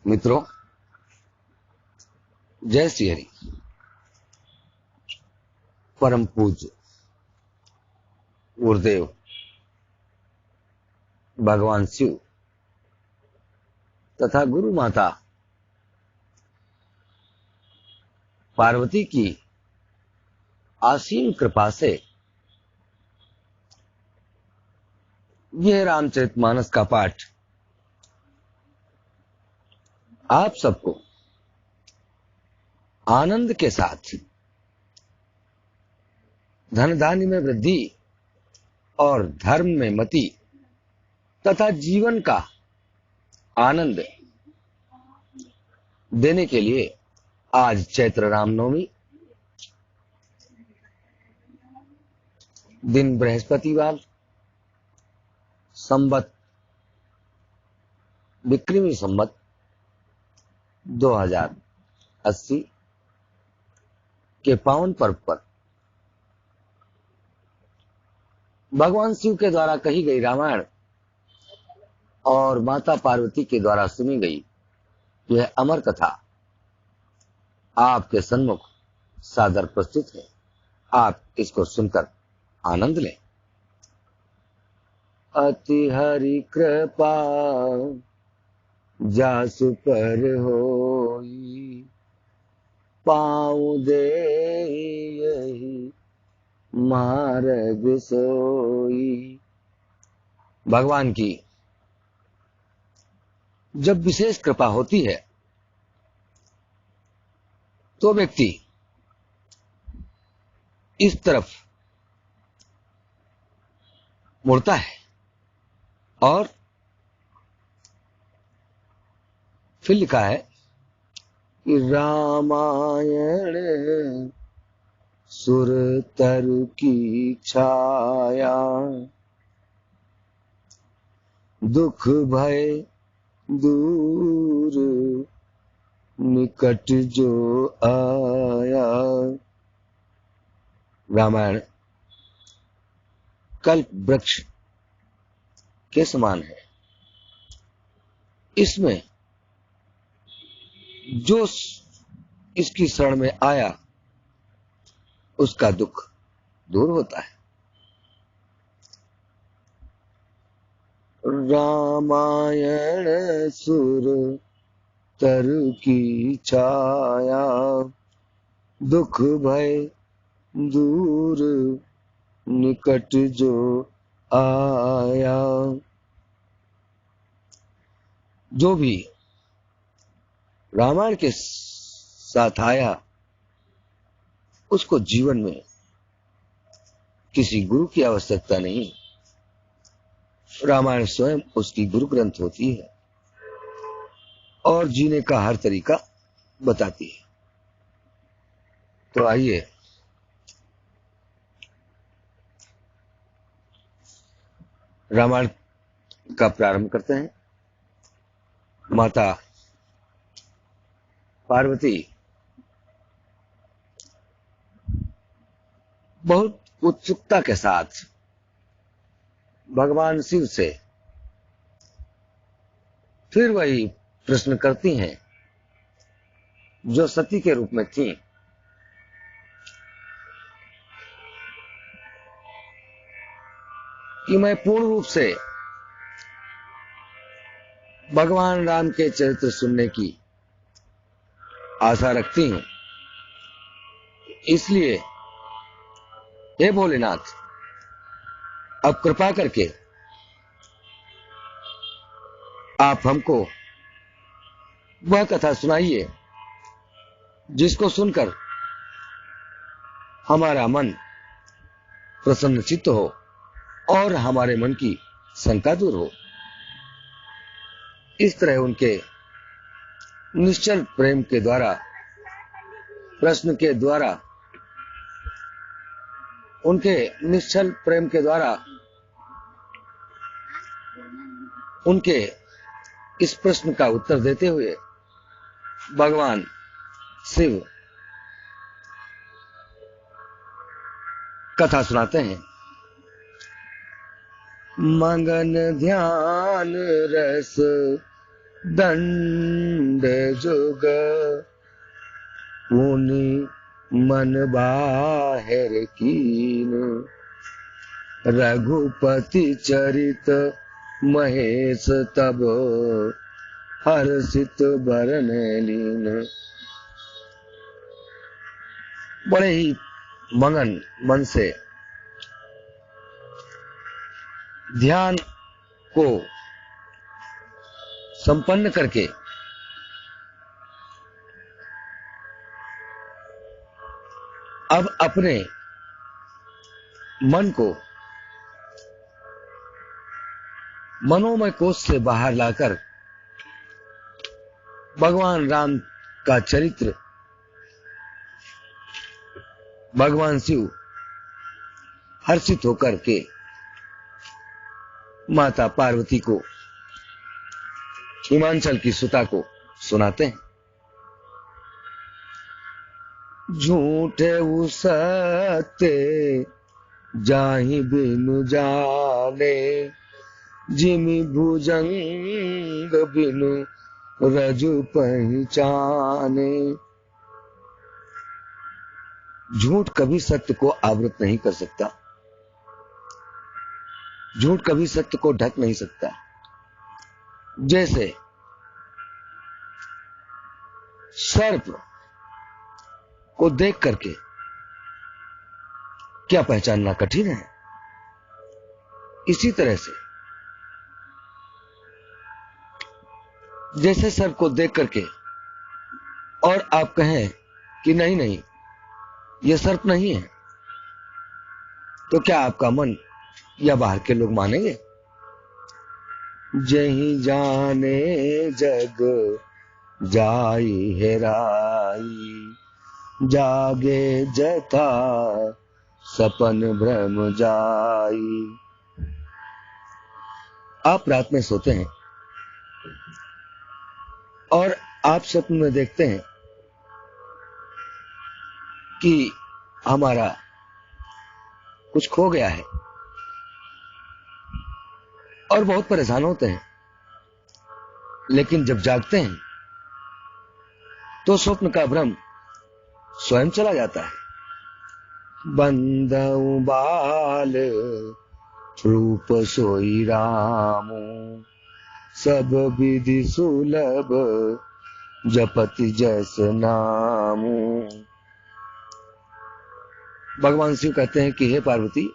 मित्रों, जय श्री हरि। परम पूज्य गुरुदेव भगवान शिव तथा गुरु माता पार्वती की असीम कृपा से यह रामचरितमानस का पाठ आप सबको आनंद के साथ धन धान्य में वृद्धि और धर्म में मति तथा जीवन का आनंद देने के लिए आज चैत्र रामनवमी, दिन बृहस्पतिवार, संवत विक्रमी संवत 2080 के पावन पर्व पर भगवान शिव के द्वारा कही गई रामायण और माता पार्वती के द्वारा सुनी गई यह अमर कथा आपके सन्मुख सादर प्रस्तुत है। आप इसको सुनकर आनंद लें। अति हरि कृपा जासु पर होई, पाऊं दे यही मार्ग सोई। भगवान की जब विशेष कृपा होती है तो व्यक्ति इस तरफ मुड़ता है और फिर लिखा है कि रामायण सुर तरु की छाया, दुख भय दूर निकट जो आया। रामायण कल्प वृक्ष के समान है। इसमें जो इसकी शरण में आया उसका दुख दूर होता है। रामायण सुर तरु की छाया, दुख भय दूर निकट जो आया। जो भी रामायण के साथ आया उसको जीवन में किसी गुरु की आवश्यकता नहीं। रामायण स्वयं उसकी गुरु ग्रंथ होती है और जीने का हर तरीका बताती है। तो आइए रामायण का प्रारंभ करते हैं। माता पार्वती बहुत उत्सुकता के साथ भगवान शिव से फिर वही प्रश्न करती हैं जो सती के रूप में थी। कि मैं पूर्ण रूप से भगवान राम के चरित्र सुनने की आशा रखती हूं, इसलिए हे भोलेनाथ, अब कृपा करके आप हमको वह कथा सुनाइए जिसको सुनकर हमारा मन प्रसन्नचित्त हो और हमारे मन की शंका दूर हो। इस तरह उनके निश्चल प्रेम के द्वारा, प्रश्न के द्वारा, उनके निश्चल प्रेम के द्वारा उनके इस प्रश्न का उत्तर देते हुए भगवान शिव कथा सुनाते हैं। मगन ध्यान रस दंड जुग पुनि मन बाहिर कीन, रघुपति चरित महेश तब हर्षित बरन लीन। बड़े ही मगन मन से ध्यान को संपन्न करके अब अपने मन को मनोमय कोष से बाहर लाकर भगवान राम का चरित्र भगवान शिव हर्षित होकर के माता पार्वती को, हिमांचल की सुता को सुनाते हैं। झूठे सत्य जाहि बिनु जाने, जिमि भुजंग बिनु रजु पहचाने। झूठ कभी सत्य को आवृत नहीं कर सकता, झूठ कभी सत्य को ढक नहीं सकता। जैसे सर्प को देख करके क्या पहचानना कठिन है, इसी तरह से जैसे सर्प को देख करके और आप कहें कि नहीं नहीं यह सर्प नहीं है, तो क्या आपका मन या बाहर के लोग मानेंगे? जहीं जाने जग जाई हेराई, जागे जथा सपन भ्रम जाई। आप रात में सोते हैं और आप स्वप्न में देखते हैं कि हमारा कुछ खो गया है और बहुत परेशान होते हैं, लेकिन जब जागते हैं तो स्वप्न का भ्रम स्वयं चला जाता है। बंदउ बाल रूप सोई रामू, सब विधि सुलभ जपति जैस नामू। भगवान शिव कहते हैं कि हे पार्वती,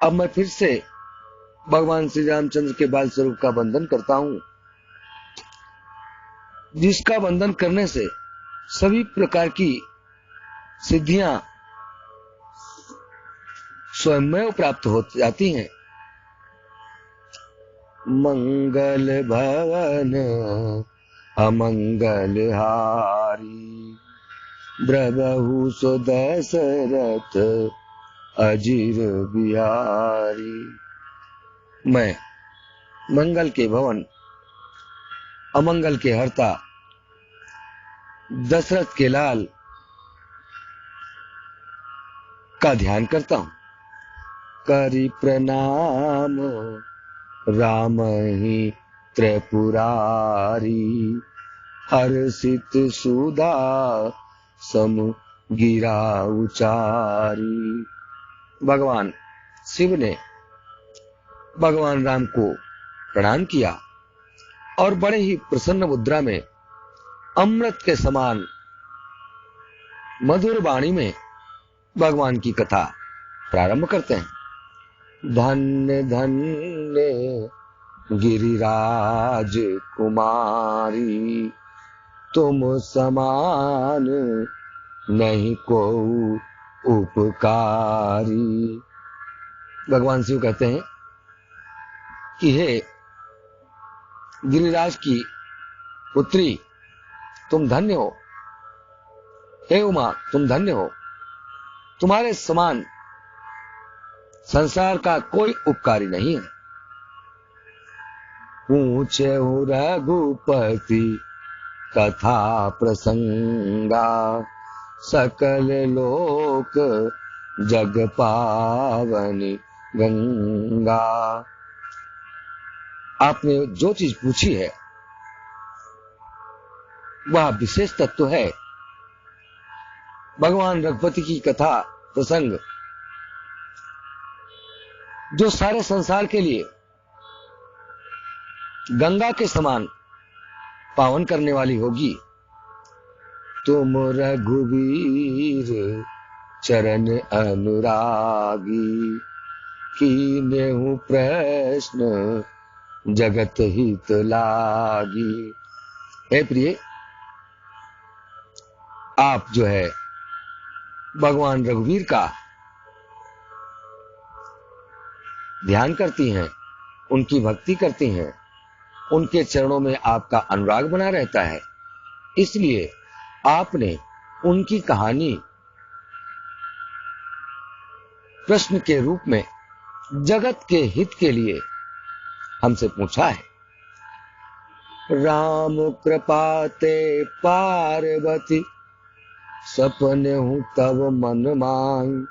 अब मैं फिर से भगवान श्री रामचंद्र के बाल स्वरूप का बंधन करता हूं, जिसका बंधन करने से सभी प्रकार की सिद्धियां स्वयं प्राप्त हो जाती हैं। मंगल भवन अमंगल हारी, ब्रबहु सो दशरथ अजीर बिहारी। मैं मंगल के भवन अमंगल के हर्ता दशरथ के लाल का ध्यान करता हूं। करि प्रणाम राम ही त्रिपुरारी, हर्षित सुधा सम गिरा उचारी। भगवान शिव ने भगवान राम को प्रणाम किया और बड़े ही प्रसन्न मुद्रा में अमृत के समान मधुर वाणी में भगवान की कथा प्रारंभ करते हैं। धन्य धन्य गिरिराज कुमारी, तुम समान नहीं को उपकारी। भगवान शिव कहते हैं कि हे गिरिराज की पुत्री, तुम धन्य हो। हे उमा, तुम धन्य हो। तुम्हारे समान संसार का कोई उपकारी नहीं है। पूछे रघुपति कथा प्रसंगा, सकल लोक जग पावनी गंगा। आपने जो चीज पूछी है वह विशेष तत्व है। भगवान रघुपति की कथा प्रसंग जो सारे संसार के लिए गंगा के समान पावन करने वाली होगी। तुम रघुवीर चरण अनुरागी, कीन्हु प्रश्न जगत हित लागी। हे प्रिय, आप जो है भगवान रघुवीर का ध्यान करती हैं, उनकी भक्ति करती हैं, उनके चरणों में आपका अनुराग बना रहता है, इसलिए आपने उनकी कहानी प्रश्न के रूप में जगत के हित के लिए हमसे पूछा है। राम कृपाते पार्वती, सपने हूं तब मन माही,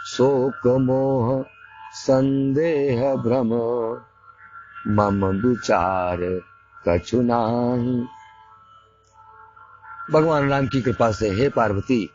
शोक मोह संदेह भ्रम, मम विचार कछु नाही। भगवान राम की कृपा से हे पार्वती,